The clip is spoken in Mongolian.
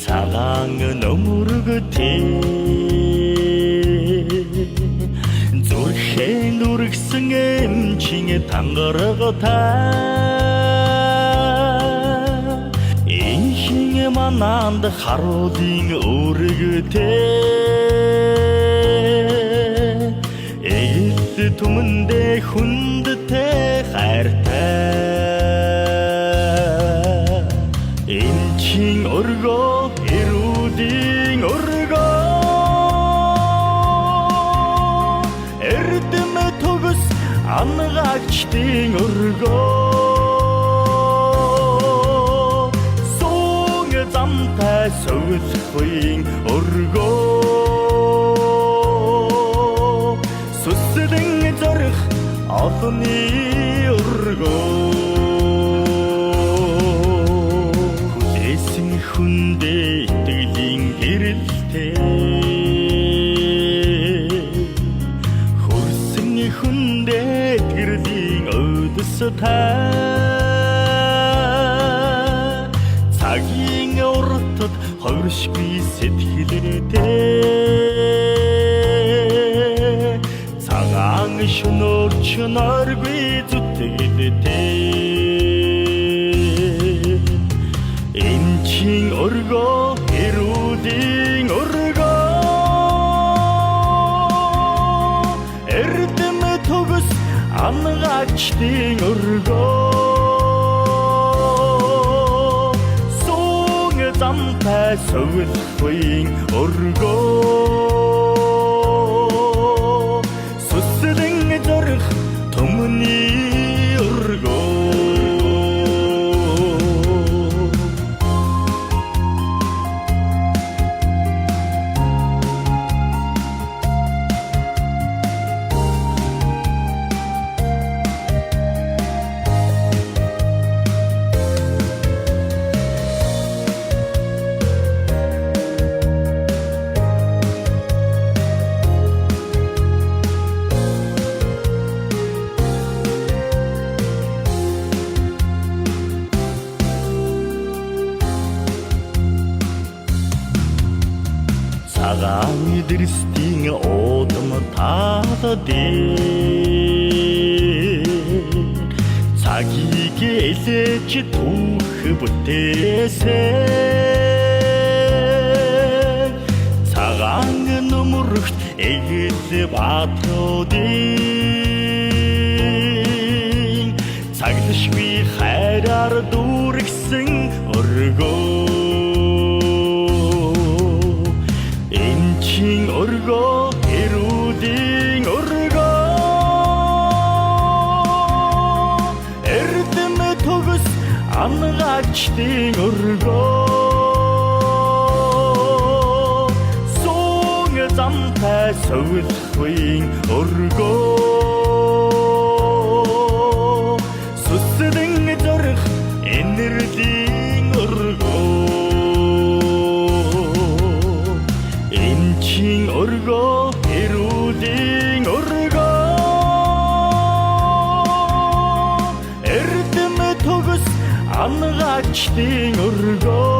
цагаан нөмөргөтэй зүрхэн үргсэн эмчин тангаргатай инхин мананд харуудын өргөтэй эгэд түмэндэ хүндтэй хайртай эмчин өргөө эрүүдийн өргөө эрдэм төгс ангаагчдын өргөө суун замтай сөвлөхийн өргөө сүсдэн зорих олонны өргөө хүндэ итгэлийн гэрэлтэй хөрсөн хүндэ итгэлийн өдөстэй цагийн уртад хойршгүй сэтгэлтэй цагаан шөнөөр чөнөргүй зүтгэлтэй эмчин өргөө эрүүдийн өргөө эрдэм төгс ангаагчдын өргөө суун замтай сөвлөхийн өргөө сүсдэн зорих түмний өргөө цагаан дэрэстийн удам таадээ цагийг элэж түүх бүтээсэн цагаан нөмөрөгт эгэл баатруудын цаглашгүй хайраар дүүргсэн өргөө эмчин өргөө эрүүдийн өргөө эрдэм төгс ангаагчдын өргөө суун замтай сөвлөхийн өргөө сүсдэн зорих энерлийн өргөө эмчин өргөө эрүүдийн өргөө эрдэм төгс ангаагчдын өргөө